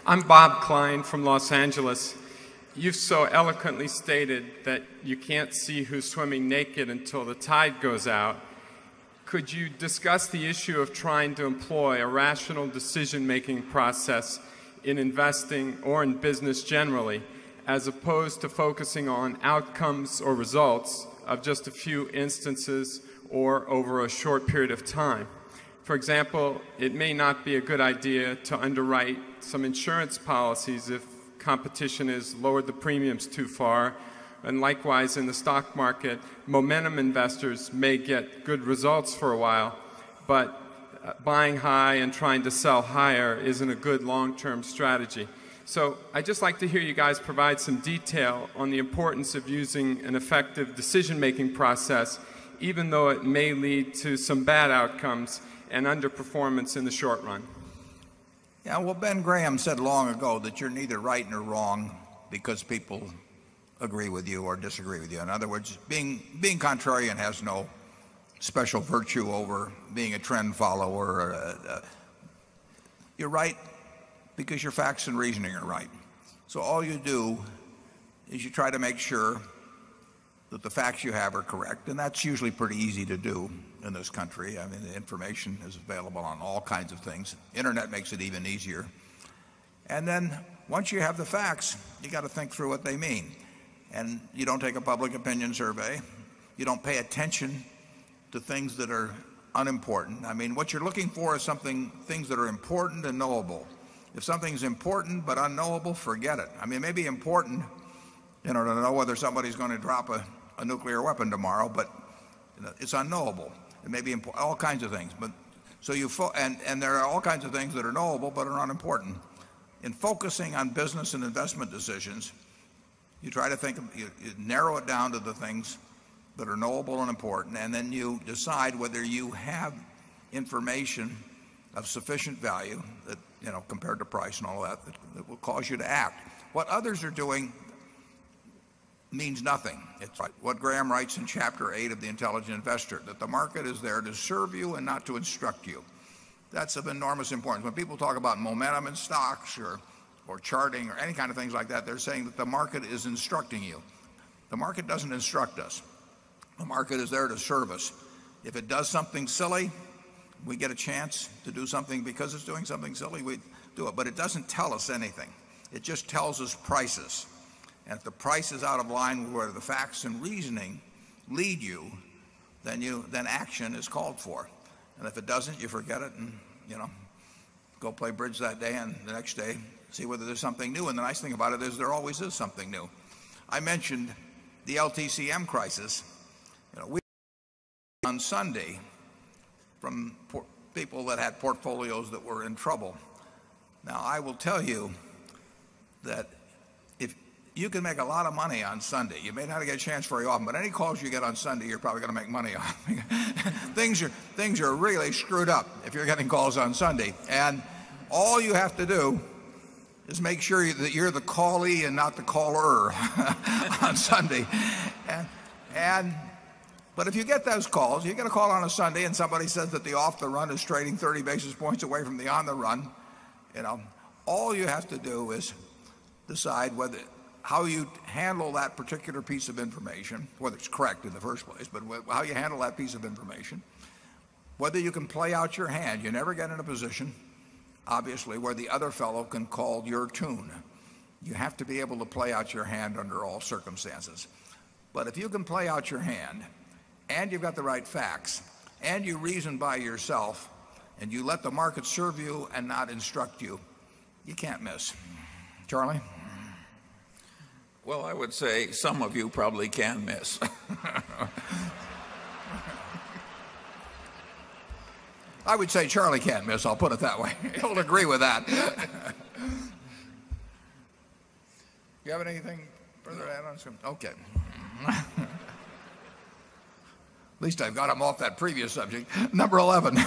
I'm Bob Klein from Los Angeles. You've so eloquently stated that you can't see who's swimming naked until the tide goes out. Could you discuss the issue of trying to employ a rational decision-making process in investing or in business generally, as opposed to focusing on outcomes or results of just a few instances or over a short period of time? For example, it may not be a good idea to underwrite some insurance policies if competition has lowered the premiums too far, and likewise in the stock market, momentum investors may get good results for a while, but buying high and trying to sell higher isn't a good long-term strategy. So I'd just like to hear you guys provide some detail on the importance of using an effective decision-making process, even though it may lead to some bad outcomes and underperformance in the short run. Yeah, well, Ben Graham said long ago that you're neither right nor wrong because people agree with you or disagree with you. In other words, being contrarian has no special virtue over being a trend follower. You're right because your facts and reasoning are right. So all you do is you try to make sure that the facts you have are correct, and that's usually pretty easy to do in this country. I mean, the information is available on all kinds of things. Internet makes it even easier. And then once you have the facts, you got to think through what they mean. And you don't take a public opinion survey. You don't pay attention to things that are unimportant. I mean, what you're looking for is things that are important and knowable. If something's important but unknowable, forget it. I mean, it may be important, to know whether somebody's going to drop a nuclear weapon tomorrow, but it's unknowable. It may be all kinds of things, but so and there are all kinds of things that are knowable but are unimportant. In focusing on business and investment decisions, you try to you narrow it down to the things that are knowable and important, and then you decide whether you have information of sufficient value that, compared to price and all that will cause you to act. What others are doing means nothing. It's like what Graham writes in chapter 8 of The Intelligent Investor, that the market is there to serve you and not to instruct you. That's of enormous importance. When people talk about momentum in stocks or charting or any kind of things like that, they're saying that the market is instructing you. The market doesn't instruct us. The market is there to serve us. If it does something silly, we get a chance to do something because it's doing something silly, we do it. But it doesn't tell us anything. It just tells us prices. And if the price is out of line with where the facts and reasoning lead you, then action is called for. And if it doesn't, you forget it and, go play bridge that day and the next day see whether there's something new. And the nice thing about it is there always is something new. I mentioned the LTCM crisis. We on Sunday from people that had portfolios that were in trouble. Now, I will tell you that if you can make a lot of money on Sunday, you may not get a chance very often, but any calls you get on Sunday, you're probably going to make money on. Things are really screwed up if you're getting calls on Sunday. And all you have to do is make sure that you're the callee and not the caller on Sunday. But if you get those calls, you get a call on a Sunday and somebody says that the off the run is trading 30 basis points away from the on the run, all you have to do is decide how you handle that particular piece of information, whether it's correct in the first place, but how you handle that piece of information, whether you can play out your hand. You never get in a position, obviously, where the other fellow can call your tune. You have to be able to play out your hand under all circumstances. But if you can play out your hand, and you've got the right facts, and you reason by yourself, and you let the market serve you and not instruct you, you can't miss. Charlie? Well, I would say some of you probably can miss. I would say Charlie can't miss, I'll put it that way. He'll agree with that. You have anything further to add on? Okay. At least I've got him off that previous subject. Number 11.